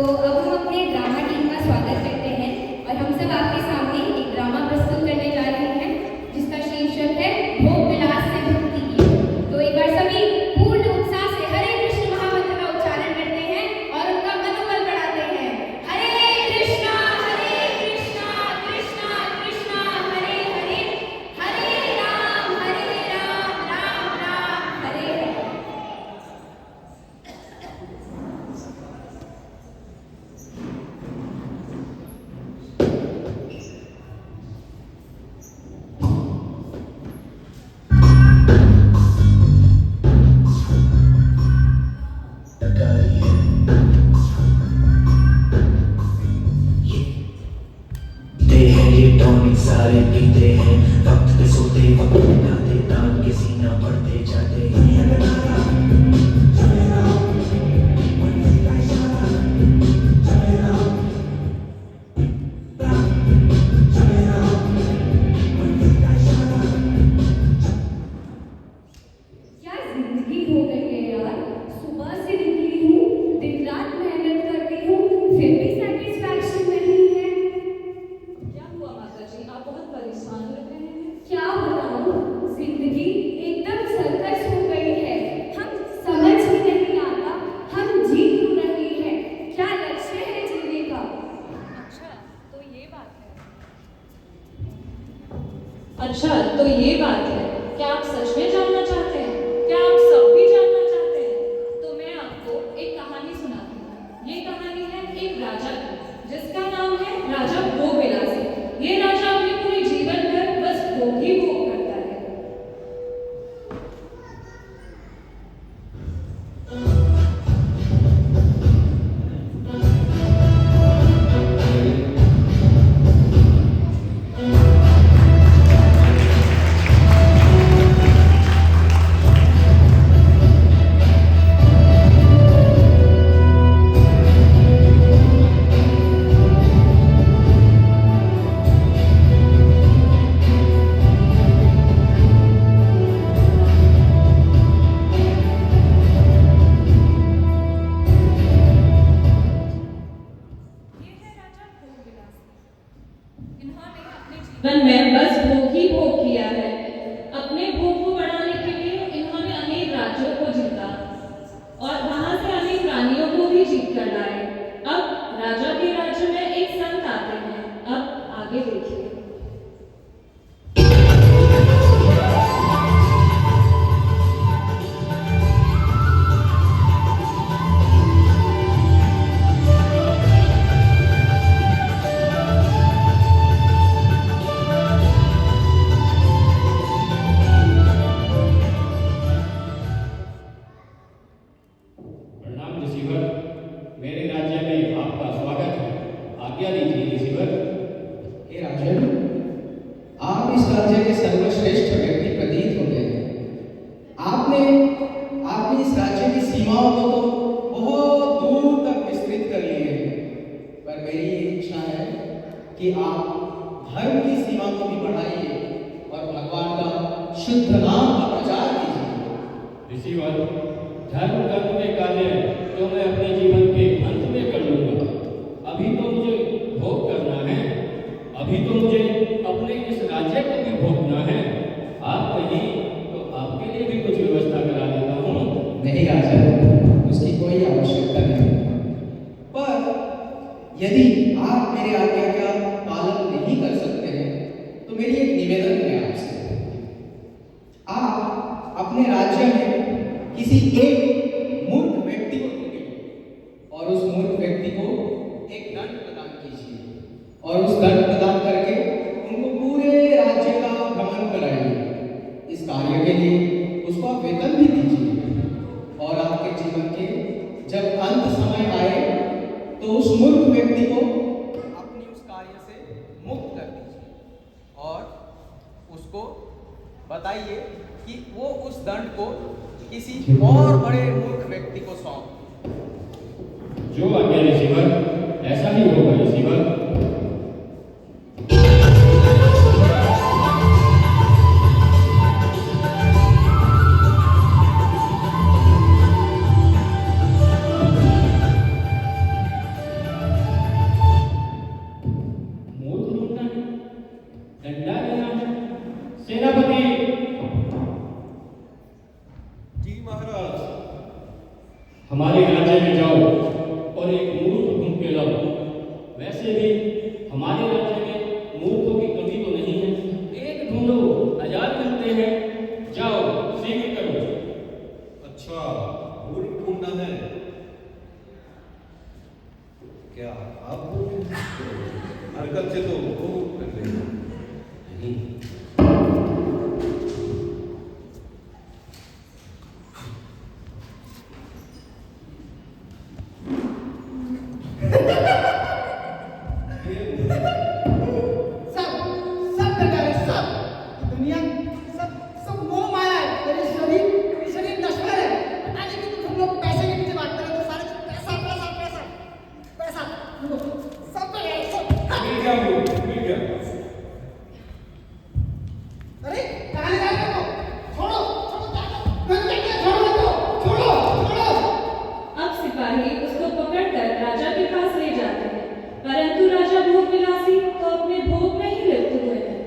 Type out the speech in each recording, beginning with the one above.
तो अब हम अपने ड्रामा टीम का स्वागत करते हैं और हम सब आपके सामने एक ड्रामा प्रस्तुत करने जा रहे हैं जिसका शीर्षक है भोग विलास से भक्ति की। तो एक बार सभी पूर्ण उत्साह से हरे कृष्ण महामंत्र का उच्चारण करते हैं और उनका मनोबल बढ़ाते हैं। हरे कृष्णा कृष्णा कृष्णा हरे हरे, हरे राम राम राम हरे हरे। सारे पीते हैं वक्त पे सोते वक्त उठाते तान के सीना बढ़ते जाते हैं। क्या जिंदगी हो गई है यार। सुबह से निकली हूँ, दिन रात मेहनत करती हूँ, फिर भी सेटिस्फैक्शन नहीं है। क्या हुआ माता जी, आप बहुत परेशान लग रहे हैं। क्या बताऊँ, जिंदगी एकदम सर्कस हो गई है। हम समझ ही नहीं आता हम जी क्यों रहे हैं, क्या लक्ष्य है जीने का। अच्छा तो ये बात है। क्या आप सच में जानना चाहते हैं? क्या आप सब भी जानना चाहते हैं? तो मैं आपको एक कहानी सुनाती हूँ। ये कहानी है एक राजा की, जिसका नाम है राजा भोग विलासी। ये राजा अपने पूरे जीवन भर बस भोग ही भोग करता है। जीवन में बस भोग ही भोग किया है। अपने भोग को बढ़ाने के लिए इन्होंने अनेक राज्यों को जीता और वहां से अनेक रानियों को भी जीत कर लाए। अब राजा के राज्य में एक संत आते हैं। अब आगे देखिए। प्रणाम रिसीवर, मेरे राज्य में आपका स्वागत है। आज्ञा दीजिए रिसीवर। हे राजन, आप इस राज्य के सर्वश्रेष्ठ व्यक्ति प्रतीत होते हैं। आपने इस राज्य की सीमाओं को तो बहुत दूर तक विस्तृत कर लिए हैं, पर मेरी ये इच्छा है कि आप धर्म की सीमा को भी बढ़ाइए और भगवान का शुद्ध नाम का प्रचार कीजिए। रिसीवर, धर्म कर्म के कार्य तो मैं अपने जीवन के अंत में कर लूंगा। अभी तो मुझे भोग करना है, अभी तो मुझे अपने इस राज्य को भी भोगना है। आप कहीं तो आपके लिए भी कुछ व्यवस्था करा देता हूँ। नहीं राजन, उसकी कोई आवश्यकता नहीं, पर यदि आप मेरे आज्ञा का पालन नहीं कर सकते हैं तो मेरी एक निवेदन है आपसे। आप अपने राज्य में किसी एक मूर्ख व्यक्ति को ढूंढिए और उस मूर्ख व्यक्ति को एक दंड प्रदान कीजिए और उस दंड प्रदान करके उनको पूरे राज्य का भ्रमण कराइए। इस कार्य के लिए उसको आप वेतन भी दीजिए और आपके जीवन के जब अंत समय आए तो उस मूर्ख व्यक्ति को अपनी उस कार्य से मुक्त कर दीजिए और उसको बताइए कि वो उस दंड को किसी और बड़े मूर्ख व्यक्ति को सौंप। जो आज्ञा रिसीवर, ऐसा ही होगा रिसीवर। क्या आप हरकत से तो वो कर रहे हैं नहीं, सब सब बेकार है सब दुनिया सब सब मोह माया है तेरे शरीर नश्वर है पता नहीं कि तुम लोग पैसे के पीछे भागते रहते हो सारे पैसा पैसा पैसा पैसा सब पे है सब मिल गया वो मिल गया अरे कहां ले जा रहे हो छोड़ो छोड़ो छोड़ो छोड़ो छोड़ो अब सिपाही उसको पकड़कर राजा के पास ले जाते हैं, परंतु राजा भोग विलासी तो अपने भोग में ही लिप्त हुए हैं।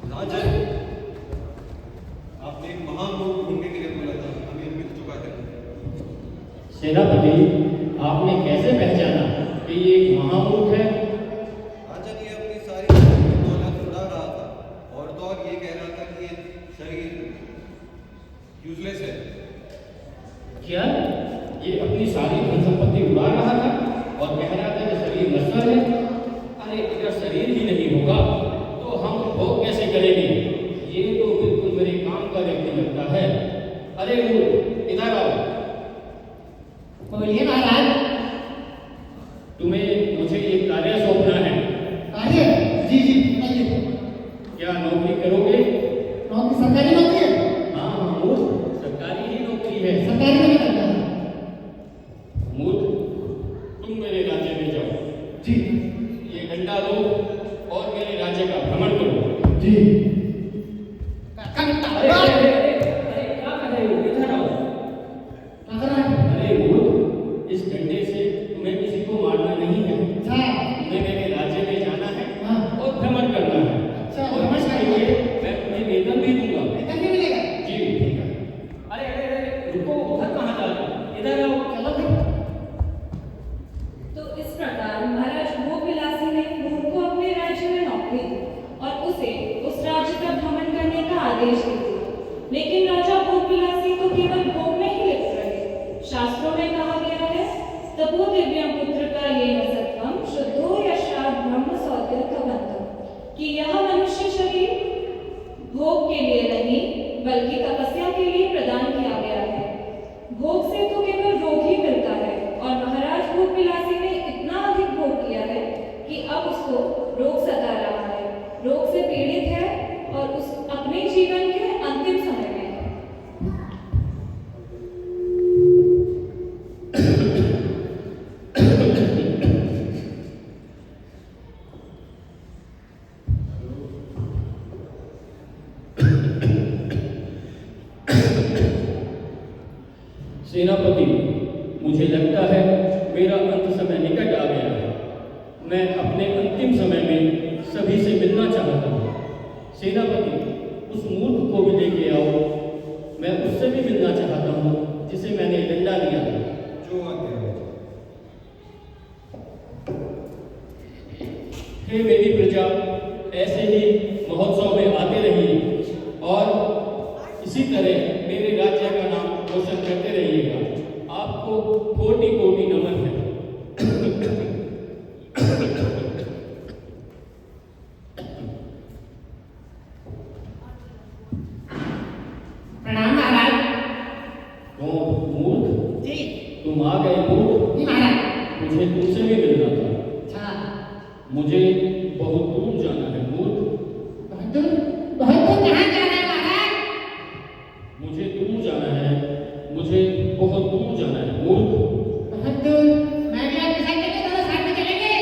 राजन, आपने एक महामूर्ख ढूंढने के लिए बोला था, हमें मिल चुका है। सेनापति, आपने कैसे पहचाना कि ये एक महामूर्ख है? राजन ये अपनी सारी दौलत उड़ा रहा था और तो और ये कह रहा था कि ये शरीर यूजलेस है। क्या ये अपनी सारी धन संपत्ति उड़ा रहा था और कह रहा था कि शरीर नश्वर है? अरे अगर शरीर ही नहीं होगा तो हम भोग कैसे करेंगे? ये तो बिल्कुल मेरे काम का व्यक्ति लगता है। अरे मूर्ख, इधर आओ। बोलिए महाराज तुम्हें मुझे एक कार्य सौंपना है। कार्य जी जी बताइए क्या नौकरी करोगे? नौकरी सरकारी नौकरी है हाँ हाँ मूर्ख, सरकारी ही नौकरी है। सरकारी में नहीं करता है मूर्ख, तुम मेरे राज्य में जाओ। जी ये डंडा लो और मेरे राज्य का भ्रमण करो। जी अरे क्या कर रहे हो? इधर आओ। अरे मूर्ख, इस डंडे से तुम्हें किसी को मारना नहीं है। तुम्हें मेरे राज्य में जाना है हाँ। और भ्रमण करना है। अच्छा, और भ्रमण इसके करना है। लिए मैं तुम्हें वेतन भी दूंगा। मिलेगा जी ठीक है। अरे अरे अरे रुको, उधर कहाँ जा रहे हो? इधर आओ। चलो फिर तो इस प्रकार महाराज भोग विलासी ने मूर्ख को अपने राज्य में नौकरी दी और उसे उस राज्य का भ्रमण करने का आदेश दे दिया। लेकिन राजा भोग विलासी तो केवल भोग में ही लिप्त रहे। शास्त्रों में कहा गया है, तपो दिव्यम पुत्र का ये नसत्वम शुद्धो यशाद ब्रह्म सौत्यर्थवंतम, कि यह मनुष्य शरीर भोग के लिए नहीं बल्कि तपस्या के लिए प्रदान किया गया है। भोग से तो केवल रोग ही मिलता है और महाराज भोग विलासी ने इतना अधिक भोग किया है कि अब उसको रोग सता रहा है, रोग से पीड़ित है और उस अपने जीवन के अंतिम समय में है। सेनापति, मुझे लगता है मेरा अंत समय निकट आ गया है। मैं अपने अंतिम समय में सभी से मिलना चाहता हूँ। सेनापति, उस मूर्ख को भी लेके आओ। मैं उससे भी मिलना चाहता हूँ जिसे मैंने डंडा दिया था। जो आज्ञा है। हे मेरी प्रजा, ऐसे ही महोत्सव में आते रहिए और इसी तरह मेरे राज्य का नाम रोशन करते रहिएगा। आपको कोटि कोटि नमन है। प्रणाम महाराज तुम आ गए मूर्ख। जी महाराज। मुझे तुमसे भी मिलना था। अच्छा, मुझे बहुत दूर जाना है मूर्ख। बहुत दूर कहाँ जाना है महाराज? मुझे दूर जाना है, मुझे बहुत दूर जाना है मूर्ख। बहुत दूर? मैं भी आपके साथ चलेंगे, दोनों साथ में चलेंगे।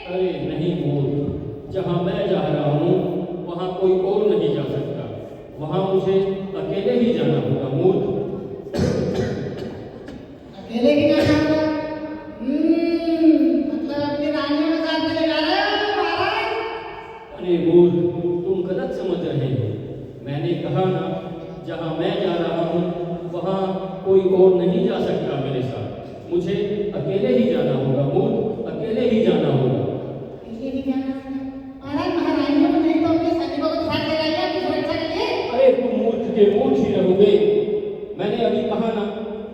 अरे नहीं मूर्ख, जहाँ मैं जा रहा हूँ वहाँ कोई और नहीं जा सकता। वहाँ मुझे अकेले ही जाना होगा मूर्ख। अकेले ही जाना होगा? मतलब अपनी रानियों के साथ चले जा रहे हो महाराज? अरे मूर्ख, तुम गलत समझ रहे हो। मैंने कहा ना, जहाँ मैं जा रहा हूँ वहाँ कोई और नहीं जा सकता मेरे साथ। मुझे अकेले ही जाना होगा मूर्ख, अकेले ही जाना होगा। अकेले ही जाना होगा? महाराज, महारानियों को नहीं तो अपने सैनिकों को साथ ले जाइए अपनी सुरक्षा के लिए। अरे तुम मूर्ख के मूर्ख ही रहोगे। मैंने अभी कहा ना,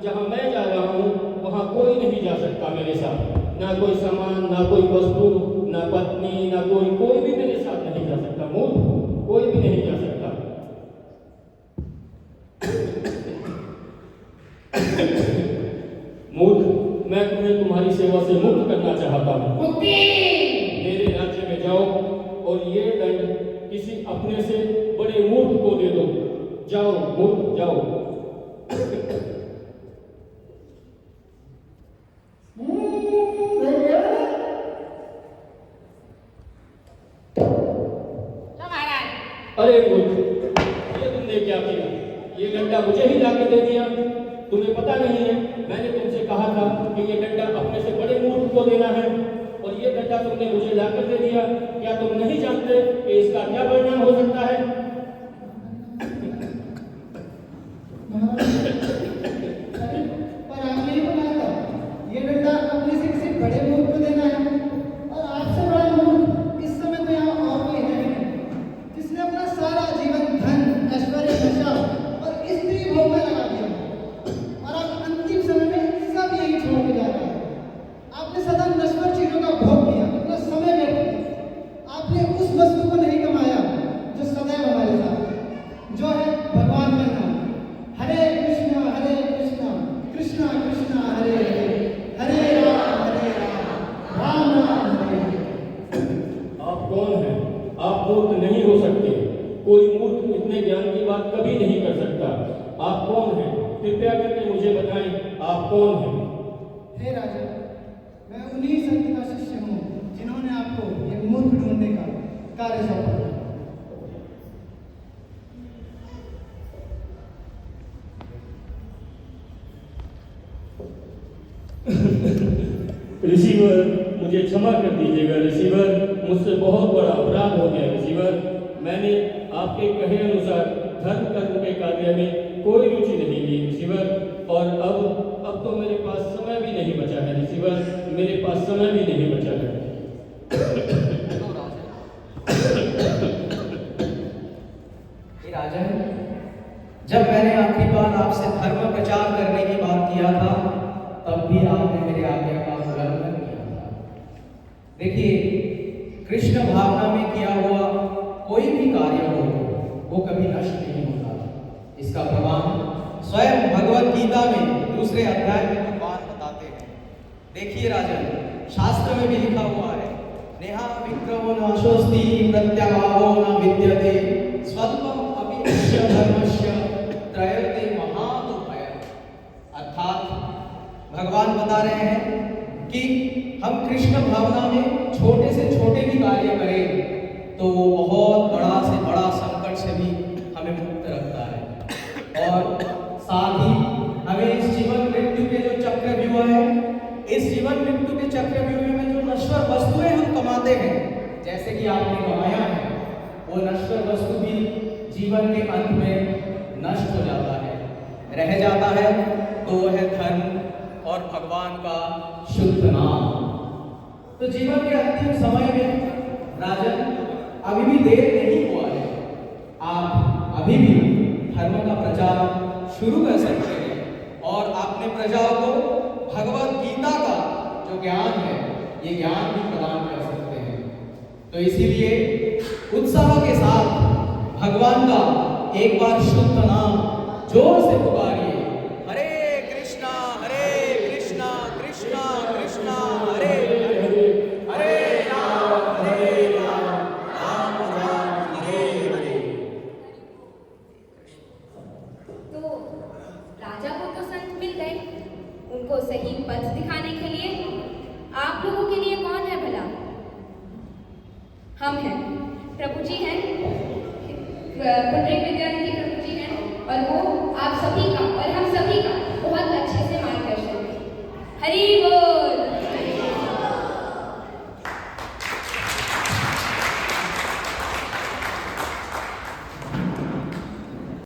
जहाँ मैं जा रहा हूँ वहाँ कोई नहीं जा सकता मेरे साथ। ना कोई सामान, ना कोई वस्तु, ना पत्नी, ना कोई भी मेरे साथ नहीं जा सकता मूर्ख, कोई भी नहीं जा सकता। मूर्ख, मैं तुम्हें तुम्हारी सेवा से मुक्त करना चाहता हूँ। मुक्ति! मेरे राज्य में जाओ और ये दंड किसी अपने से बड़े मूर्ख को दे दो। जाओ मूर्ख, जाओ। अरे मूर्ख, ये तुमने क्या किया? ये डंडा मुझे ही लाके दे दिया। तुम्हें पता नहीं है, मैंने तुमसे कहा था कि ये डंडा अपने से बड़े मूर्ख को देना है, और ये डंडा तुमने मुझे लाकर दे दिया। क्या तुम नहीं जानते कि इसका क्या परिणाम हो सकता है? पर आपने ही बोला था ये डंडा अपने से किसी बड़े मूर्ख को देना है, और आपसे बड़ा मूर्ख इस समय तो यहाँ और कोई है नहीं, जिसने अपना सारा जीवन धन, ऐश्वर्य, नशा और स्त्री भोग में लगा दिया, और अब अंतिम समय में सब यही छोड़ के जा रहे हैं। आपने सदा नश्वर चीजों का भोग किया, अपना समय व्यर्थ किया। आपने उस वस्तु को नहीं कमाया जो सदैव हमारे साथ, जो है भगवान का नाम। हरे कृष्णा कृष्णा कृष्णा हरे हरे, हरे राम राम राम हरे हरे। आप कौन हैं? आप मूर्ख नहीं हो सकते। कोई मूर्ख इतने ज्ञान की बात कभी नहीं कर सकता। आप कौन हैं? कृपया करके मुझे बताएं, आप कौन हैं? हे राजा, मैं उन्हीं संत का शिष्य हूँ जिन्होंने आपको ये मूर्ख ढूंढने का कार्य सौंपा। रिसीवर, मुझे क्षमा कर दीजिएगा रिसीवर, मुझसे बहुत बड़ा अपराध हो गया रिसीवर। मैंने आपके कहे अनुसार धर्म कर्म के कार्य में कोई रुचि नहीं ली रिसीवर, और अब तो मेरे पास समय भी नहीं बचा है रिसीवर, मेरे पास समय भी नहीं बचा है। राजन, जब मैंने आखिरी बार आपसे धर्म प्रचार करने की बात किया था, तब भी आपने मेरे आज्ञा का उल्लंघन किया था। देखिए, कृष्ण भावना में किया हुआ कोई भी कार्य हो, वो कभी नष्ट नहीं होता। इसका प्रमाण स्वयं भगवत गीता में दूसरे अध्याय में भगवान बताते हैं। देखिए राजन, शास्त्र में भी लिखा हुआ है, नेहा विक्रमो नाशोस्ति प्रत्यभावो न विद्यते स्वल्पम अपि अस्य धर्मस्य त्रयते महादुभय। अर्थात भगवान बता रहे हैं कि हम कृष्ण भावना में छोटे से छोटे भी कार्य करें तो वो बहुत बड़ा से बड़ा संकट से भी हमें मुक्त रखता है, और साथ ही हमें इस जीवन मृत्यु के जो चक्रव्यूह है, इस जीवन मृत्यु के चक्रव्यूह में जो नश्वर वस्तुएं हम कमाते हैं, जैसे कि आपने कमाया है, वो नश्वर वस्तु भी जीवन के अंत में नष्ट हो जाता है। रह जाता है तो वह धर्म और भगवान का शुद्ध नाम। तो जीवन के अंतिम समय में राजन, अभी भी देर नहीं हुआ है। आप अभी भी धर्म का प्रचार शुरू कर सकते हैं, और आपने प्रजाओं को भगवत गीता का जो ज्ञान है, ये ज्ञान भी प्रदान कर सकते हैं। तो इसीलिए उत्साह के साथ भगवान का एक बार शुद्ध नाम जोर से पुकारिए, हरे कृष्णा को सही पथ दिखाने के लिए। आप लोगों के लिए कौन है भला? हम हैं, प्रभु जी हैं, पुंडरीक विद्यार्थी प्रभु जी हैं, और वो आप सभी का और हम सभी का बहुत अच्छे से मार्गदर्शन करें। हरि बोल।